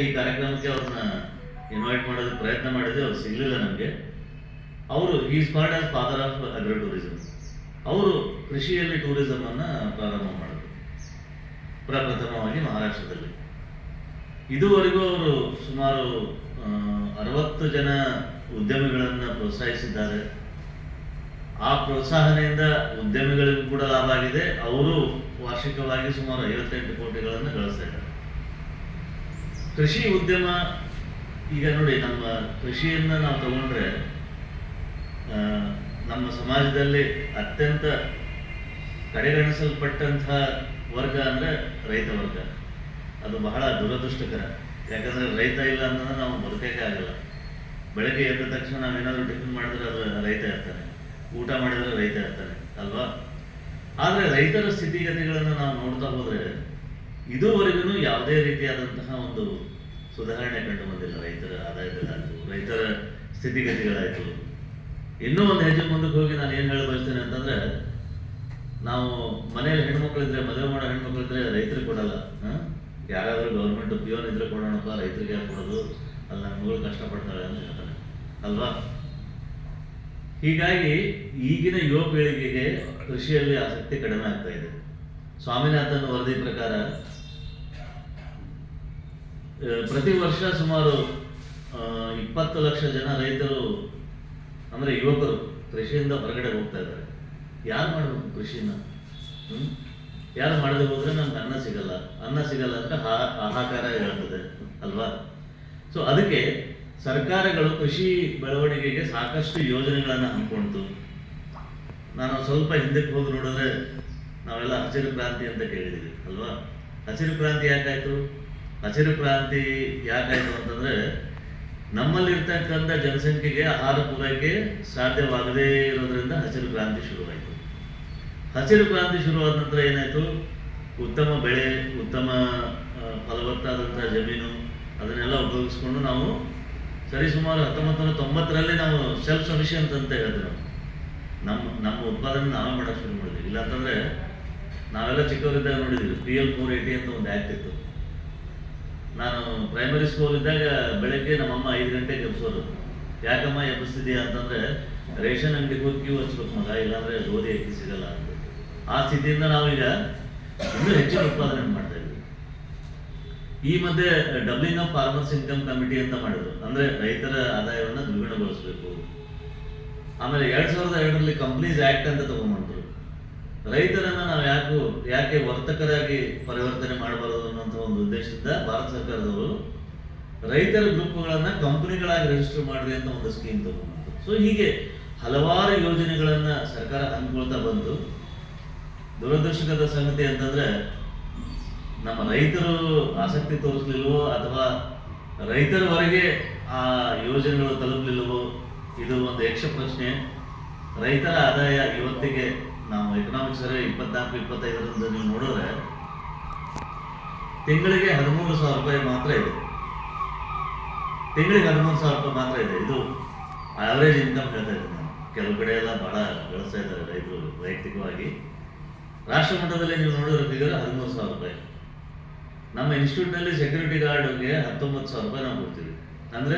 ಈ ಕಾರ್ಯಕ್ರಮಕ್ಕೆ ಅವ್ರನ್ನ ಇನ್ವೈಟ್ ಮಾಡೋದಕ್ಕೆ ಪ್ರಯತ್ನ ಮಾಡಿದ್ವಿ, ಅವ್ರು ಸಿಗಲಿಲ್ಲ ನಮಗೆ. ಅವರು is called as father of agro tourism. ಅವರು ಕೃಷಿಯಲ್ಲಿ ಟೂರಿಸಮ್ ಅನ್ನ ಪ್ರಾರಂಭ ಮಾಡಿದ್ರು ಪ್ರಪ್ರಥಮವಾಗಿ ಮಹಾರಾಷ್ಟ್ರದಲ್ಲಿ. ಇದುವರೆಗೂ ಅವರು ಸುಮಾರು 60 ಜನ ಉದ್ಯಮಿಗಳನ್ನು ಪ್ರೋತ್ಸಾಹಿಸಿದ್ದಾರೆ. ಆ ಪ್ರೋತ್ಸಾಹನೆಯಿಂದ ಉದ್ಯಮಿಗಳಿಗೂ ಕೂಡ ಲಾಭ ಆಗಿದೆ. ಅವರು ವಾರ್ಷಿಕವಾಗಿ ಸುಮಾರು 58 ಕೋಟಿಗಳನ್ನು ಗಳಿಸ್ತಾ ಇದ್ದಾರೆ. ಕೃಷಿ ಉದ್ಯಮ ಈಗ ನೋಡಿ, ನಮ್ಮ ಕೃಷಿಯನ್ನು ನಾವು ತಗೊಂಡ್ರೆ ನಮ್ಮ ಸಮಾಜದಲ್ಲಿ ಅತ್ಯಂತ ಕಡೆಗಣಿಸಲ್ಪಟ್ಟಂತಹ ವರ್ಗ ಅಂದರೆ ರೈತ ವರ್ಗ. ಅದು ಬಹಳ ದುರದೃಷ್ಟಕರ. ಯಾಕಂದರೆ ರೈತ ಇಲ್ಲ ಅನ್ನೋದು ನಾವು ಬದುಕಕ್ಕೆ ಆಗಲ್ಲ. ಬೆಳಗ್ಗೆ ಎದ್ದ ತಕ್ಷಣ ನಾವೇನಾದರೂ ಟಿಫಿನ್ ಮಾಡಿದ್ರೆ ಅದು ರೈತ ಇರ್ತಾನೆ, ಊಟ ಮಾಡಿದರೆ ರೈತ ಇರ್ತಾನೆ ಅಲ್ವಾ? ಆದರೆ ರೈತರ ಸ್ಥಿತಿಗತಿಗಳನ್ನು ನಾವು ನೋಡ್ತಾ ಹೋದರೆ ಇದುವರೆಗೂ ಯಾವುದೇ ರೀತಿಯಾದಂತಹ ಒಂದು ಸುಧಾರಣೆ ಕಂಡು ಬಂದಿಲ್ಲ. ರೈತರ ಆದಾಯದಲ್ಲಾಯಿತು, ರೈತರ ಸ್ಥಿತಿಗತಿಗಳಾಯಿತು. ಇನ್ನೂ ಒಂದು ಹೆಜ್ಜೆ ಮುಂದಕ್ಕೆ ಹೋಗಿ ನಾನು ಏನು ಹೇಳಿ ಬಯಸ್ತೇನೆ ಅಂತಂದರೆ, ನಾವು ಮನೆಯಲ್ಲಿ ಹೆಣ್ಮಕ್ಳಿದ್ರೆ, ಮದುವೆ ಮಾಡೋ ಹೆಣ್ಮಕ್ಳಿದ್ರೆ ರೈತರಿಗೆ ಕೊಡಲ್ಲ. ಯಾರಾದರೂ ಗೌರ್ಮೆಂಟ್ ಪಿಯೋನ್ ಇದ್ರೆ ಕೊಡೋಣಪ್ಪ, ರೈತರಿಗೆ ಯಾಕೆ ಕೊಡೋದು, ಅಲ್ಲಿ ನನ್ನ ಮಗಳು ಕಷ್ಟಪಡ್ತಾಳೆ ಅಂತ ಹೇಳ್ತಾನೆ ಅಲ್ವಾ? ಹೀಗಾಗಿ ಈಗಿನ ಯುವ ಪೀಳಿಗೆಗೆ ಕೃಷಿಯಲ್ಲಿ ಆಸಕ್ತಿ ಕಡಿಮೆ ಆಗ್ತಾ ಇದೆ. ಸ್ವಾಮಿನಾಥನ್ ವರದಿ ಪ್ರಕಾರ ಪ್ರತಿ ವರ್ಷ ಸುಮಾರು 20 ಲಕ್ಷ ಜನ ರೈತರು ಅಂದರೆ ಯುವಕರು ಕೃಷಿಯಿಂದ ಹೊರಗಡೆ ಹೋಗ್ತಾ ಇದ್ದಾರೆ. ಯಾರು ಮಾಡಬೇಕು ಕೃಷಿನ? ಯಾರು ಮಾಡದೆ ಹೋದ್ರೆ ನಮ್ಗೆ ಅನ್ನ ಸಿಗಲ್ಲ. ಅನ್ನ ಸಿಗಲ್ಲ ಅಂತ ಹಾಹಾಕಾರ ಹೇಳ್ತದೆ ಅಲ್ವಾ? ಸೊ ಅದಕ್ಕೆ ಸರ್ಕಾರಗಳು ಕೃಷಿ ಬೆಳವಣಿಗೆಗೆ ಸಾಕಷ್ಟು ಯೋಜನೆಗಳನ್ನು ಹಮ್ಮಿಕೊಳ್ತು. ನಾನು ಸ್ವಲ್ಪ ಹಿಂದಕ್ಕೆ ಹೋಗಿ ನೋಡಿದ್ರೆ ನಾವೆಲ್ಲ ಹಸಿರು ಕ್ರಾಂತಿ ಅಂತ ಕೇಳಿದ್ದೀವಿ ಅಲ್ವಾ? ಹಸಿರು ಕ್ರಾಂತಿ ಯಾಕಾಯಿತು? ಹಸಿರು ಕ್ರಾಂತಿ ಯಾಕಾಯಿತು ಅಂತಂದರೆ, ನಮ್ಮಲ್ಲಿರ್ತಕ್ಕಂಥ ಜನಸಂಖ್ಯೆಗೆ ಆಹಾರ ಪೂರೈಕೆ ಸಾಧ್ಯವಾಗದೇ ಇರೋದ್ರಿಂದ ಹಸಿರು ಕ್ರಾಂತಿ ಶುರುವಾಯಿತು. ಹಸಿರು ಕ್ರಾಂತಿ ಶುರುವಾದ ನಂತರ ಏನಾಯಿತು? ಉತ್ತಮ ಬೆಳೆ, ಉತ್ತಮ ಫಲವತ್ತಾದಂಥ ಜಮೀನು ಅದನ್ನೆಲ್ಲ ಉಪಯೋಗಿಸ್ಕೊಂಡು ನಾವು ಸರಿಸುಮಾರು 1990ರಲ್ಲಿ ನಾವು ಸೆಲ್ಫ್ ಸಫಿಷಿಯಂಟ್ ಅಂತ ಹೇಳಿದ್ವಿ. ನಮ್ಮ ಉತ್ಪಾದನೆ ನಾವೇ ಮಾಡೋಕ್ಕೆ ಶುರು ಮಾಡಿದ್ವಿ. ಇಲ್ಲಾಂತಂದರೆ ನಾವೆಲ್ಲ ಚಿಕ್ಕವರಿದ್ದಾಗ ನೋಡಿದ್ವಿ, PL 480 ಅಂತ ಒಂದು ಆ್ಯಕ್ಟ್ ಇತ್ತು. ನಾನು ಪ್ರೈಮರಿ ಸ್ಕೂಲ್ ಇದ್ದಾಗ ಬೆಳಗ್ಗೆ ನಮ್ಮಮ್ಮ 5 ಗಂಟೆಗೆ ಎಬ್ಸೋರು. ಯಾಕಮ್ಮ ಎಬ್ಬಿಸ್ತಿದ್ದೀಯ ಅಂತಂದರೆ, ರೇಷನ್ ಅಂಗಡಿಗೆ ಹೋಗಿ ಕ್ಯೂ ಹಚ್ಬೇಕು ಮಗ, ಇಲ್ಲಾಂದರೆ ಗೋಧಿ ಅಕ್ಕಿ ಸಿಗಲ್ಲ ಅಂತ. ಆ ಸ್ಥಿತಿಯಿಂದ ನಾವೀಗ ಇನ್ನೂ ಹೆಚ್ಚಿನ ಉತ್ಪಾದನೆ ಮಾಡ್ತಾ ಇದ್ವಿ. ಈ ಮಧ್ಯೆ doubling of farmers income committee ಅಂತ ಮಾಡಿದ್ರು. ಅಂದರೆ ರೈತರ ಆದಾಯವನ್ನು ದ್ವಿಗುಣಗೊಳಿಸಬೇಕು. ಆಮೇಲೆ 2002ರಲ್ಲಿ ಕಂಪ್ನೀಸ್ ಆ್ಯಕ್ಟ್ ಅಂತ ತಗೊಂಡ್ಬಂದ್ರು. ರೈತರನ್ನು ನಾವು ಯಾಕೆ ವರ್ತಕರಾಗಿ ಪರಿವರ್ತನೆ ಮಾಡಬಾರದು ಅನ್ನೋಂಥ ಒಂದು ಉದ್ದೇಶದಿಂದ ಭಾರತ ಸರ್ಕಾರದವರು ರೈತರ ಗ್ರೂಪ್ಗಳನ್ನು ಕಂಪನಿಗಳಾಗಿ ರಿಜಿಸ್ಟರ್ ಮಾಡಿದೆ ಅಂತ ಒಂದು ಸ್ಕೀಮ್ ತಗೊಂಡ್ಬಂತು. ಸೊ ಹೀಗೆ ಹಲವಾರು ಯೋಜನೆಗಳನ್ನು ಸರ್ಕಾರ ಹಮ್ಮಿಕೊಳ್ತಾ ಬಂತು. ದುರದೃಷ್ಟಕರ ಸಂಗತಿ ಅಂತಂದರೆ, ನಮ್ಮ ರೈತರು ಆಸಕ್ತಿ ತೋರಿಸಲಿಲ್ವೋ ಅಥವಾ ರೈತರವರೆಗೆ ಆ ಯೋಜನೆಗಳು ತಲುಪಲಿಲ್ಲವೋ, ಇದು ಒಂದು ಯಕ್ಷ ಪ್ರಶ್ನೆ. ರೈತರ ಆದಾಯ ಇವತ್ತಿಗೆ ನಾವು ಎಕನಾಮಿಕ್ಸ್ 24-25ರಿಂದ ನೀವು ನೋಡಿದ್ರೆ ತಿಂಗಳಿಗೆ 13,000 ರೂಪಾಯಿ ಮಾತ್ರ ಇದೆ. ತಿಂಗಳಿಗೆ 13,000 ರೂಪಾಯಿ ಮಾತ್ರ ಇದೆ. ಇದು ಆವರೇಜ್ ಇನ್ಕಮ್ ಹೇಳ್ತಾ ಇದ್ದೀನಿ ನಾನು. ಕೆಲವು ಕಡೆ ಎಲ್ಲ ಬಹಳ ಗಳಿಸ್ತಾ ಇದ್ದಾರೆ ರೈತರು ವೈಯಕ್ತಿಕವಾಗಿ. ರಾಷ್ಟ್ರ ಮಟ್ಟದಲ್ಲಿ ನೀವು ನೋಡಿದ್ರೆ ಫಿಗರ್ 13,000 ರೂಪಾಯಿ. ನಮ್ಮ ಇನ್ಸ್ಟಿಟ್ಯೂಟ್ನಲ್ಲಿ ಸೆಕ್ಯೂರಿಟಿ ಗಾರ್ಡ್ಗೆ 19,000 ರೂಪಾಯಿ ನಾವು ಕೊಡ್ತೀವಿ. ಅಂದರೆ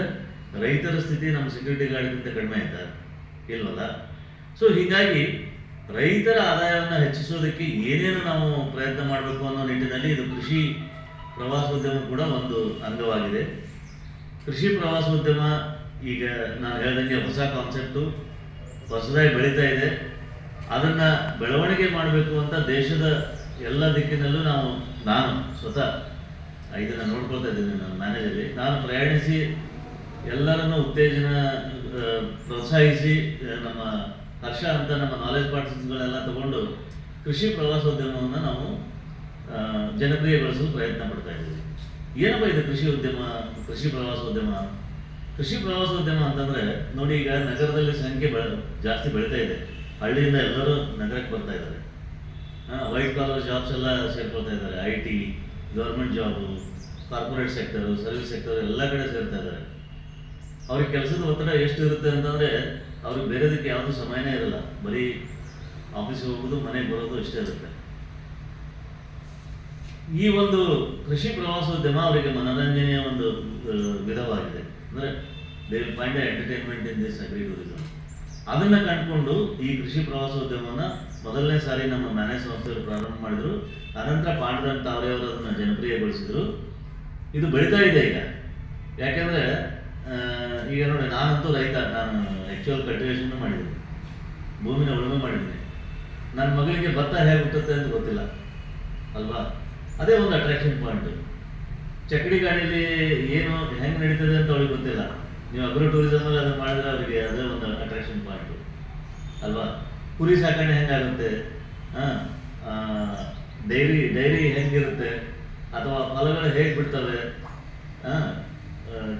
ರೈತರ ಸ್ಥಿತಿ ನಮ್ಮ ಸೆಕ್ಯೂರಿಟಿ ಗಾರ್ಡ್ಗಿಂತ ಕಡಿಮೆ ಆಯ್ತಾ? ಇಲ್ವಲ್ಲ. ಸೊ ಹೀಗಾಗಿ ರೈತರ ಆದಾಯವನ್ನು ಹೆಚ್ಚಿಸೋದಕ್ಕೆ ಏನೇನು ನಾವು ಪ್ರಯತ್ನ ಮಾಡಬೇಕು ಅನ್ನೋ ನಿಟ್ಟಿನಲ್ಲಿ ಇದು ಕೃಷಿ ಪ್ರವಾಸೋದ್ಯಮ ಕೂಡ ಒಂದು ಅಂಗವಾಗಿದೆ. ಕೃಷಿ ಪ್ರವಾಸೋದ್ಯಮ ಈಗ ನಾನು ಹೇಳ್ದಂಗೆ ಹೊಸ ಕಾನ್ಸೆಪ್ಟು ಹೊಸದಾಗಿ ಬೆಳೀತಾ ಇದೆ. ಅದನ್ನು ಬೆಳವಣಿಗೆ ಮಾಡಬೇಕು ಅಂತ ದೇಶದ ಎಲ್ಲ ದಿಕ್ಕಿನಲ್ಲೂ ನಾನು ಸ್ವತಃ ಇದನ್ನು ನೋಡ್ಕೊಳ್ತಾ ಇದ್ದೀನಿ. ನನ್ನ ಮ್ಯಾನೇಜಲ್ಲಿ ನಾನು ಪ್ರಯಾಣಿಸಿ ಎಲ್ಲರನ್ನು ಉತ್ತೇಜನ ಪ್ರೋತ್ಸಾಹಿಸಿ ನಮ್ಮ ಹರ್ಷ ಅಂತ ನಮ್ಮ ನಾಲೆಜ್ ಪಾರ್ಟಿಸಿಪೆಂಟ್ಸ್ಗಳೆಲ್ಲ ತಗೊಂಡು ಕೃಷಿ ಪ್ರವಾಸೋದ್ಯಮವನ್ನು ನಾವು ಜನಪ್ರಿಯಗೊಳಿಸಲು ಪ್ರಯತ್ನ ಪಡ್ತಾ ಇದ್ದೀವಿ. ಏನಪ್ಪ ಇದು ಕೃಷಿ ಉದ್ಯಮ, ಕೃಷಿ ಪ್ರವಾಸೋದ್ಯಮ? ಕೃಷಿ ಪ್ರವಾಸೋದ್ಯಮ ಅಂತಂದರೆ ನೋಡಿ, ಈಗ ನಗರದಲ್ಲಿ ಸಂಖ್ಯೆ ಜಾಸ್ತಿ ಬೆಳೀತಾ ಇದೆ. ಹಳ್ಳಿಯಿಂದ ಎಲ್ಲರೂ ನಗರಕ್ಕೆ ಬರ್ತಾ ಇದ್ದಾರೆ. ವೈಟ್ ಕಾಲರ್ ಜಾಬ್ಸ್ ಎಲ್ಲ ಸೇರ್ಕೊಳ್ತಾ ಇದ್ದಾರೆ. IT, government job, corporate sector, service sector ಎಲ್ಲ ಕಡೆ ಸೇರ್ತಾ ಇದ್ದಾರೆ. ಅವ್ರಿಗೆ ಕೆಲಸದ ಒತ್ತಡ ಎಷ್ಟು ಇರುತ್ತೆ ಅಂತಂದರೆ, ಅವ್ರಿಗೆ ಬೇರೆದಕ್ಕೆ ಯಾವುದೂ ಸಮಯನೇ ಇರಲ್ಲ. ಬರೀ ಆಫೀಸಿಗೆ ಹೋಗೋದು, ಮನೆಗೆ ಬರೋದು ಇಷ್ಟೇ ಇರುತ್ತೆ. ಈ ಒಂದು ಕೃಷಿ ಪ್ರವಾಸೋದ್ಯಮ ಅವರಿಗೆ ಮನೋರಂಜನೆಯ ಒಂದು ವಿಧವಾಗಿದೆ. ಅಂದರೆ they will find A entertainment in this agri tourism. ಅದನ್ನ ಕಂಡುಕೊಂಡು ಈ ಕೃಷಿ ಪ್ರವಾಸೋದ್ಯಮವನ್ನು ಮೊದಲನೇ ಸಾರಿ ನಮ್ಮ ಮ್ಯಾನೇಜ್ ಸಂಸ್ಥೆಯವರು ಪ್ರಾರಂಭ ಮಾಡಿದರು. ಅನಂತರ ಪಾಂಡುರಂಗ ತಾವರೆಯವರು ಅದನ್ನು ಜನಪ್ರಿಯಗೊಳಿಸಿದರು. ಇದು ಬೆಳೀತಾ ಇದೆ ಈಗ. ಯಾಕೆಂದರೆ ಈಗ ನೋಡಿ, ನಾನಂತೂ ರೈತ, ನಾನು ಆ್ಯಕ್ಚುಯಲ್ ಕಲ್ಟಿವೇಷನ್ ಮಾಡಿದ್ದೀನಿ, ಭೂಮಿನ ಉಳುಮೆ ಮಾಡಿದ್ದೀನಿ. ನನ್ನ ಮಗಳಿಗೆ ಭತ್ತ ಹೇಗೆ ಹುಟ್ಟುತ್ತೆ ಅಂತ ಗೊತ್ತಿಲ್ಲ ಅಲ್ವಾ? ಅದೇ ಒಂದು ಅಟ್ರಾಕ್ಷನ್ ಪಾಯಿಂಟು. ಚಕ್ಕಡಿ ಗಾಡಿಯಲ್ಲಿ ಏನು ಹೆಂಗೆ ನಡೀತದೆ ಅಂತ ಅವ್ರಿಗೆ ಗೊತ್ತಿಲ್ಲ. ನೀವು ಅಗ್ರೋ ಟೂರಿಸಮಲ್ಲಿ ಅದನ್ನು ಮಾಡಿದ್ರೆ ಅವರಿಗೆ ಅದೇ ಒಂದು ಅಟ್ರಾಕ್ಷನ್ ಪಾಯಿಂಟು ಅಲ್ವಾ? ಕುರಿ ಸಾಕಣೆ ಹೆಂಗಾಗುತ್ತೆ, ಡೈರಿ ಹೆಂಗಿರುತ್ತೆ, ಅಥವಾ ಫಲಗಳು ಹೇಗೆ ಬಿಡ್ತವೆ,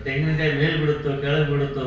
ತೆಂಗಿನಕಾಯಿ ಮೇಲೆ ಬಿಡುತ್ತೋ ಕೆಳಗೆ ಬಿಡುತ್ತೋ,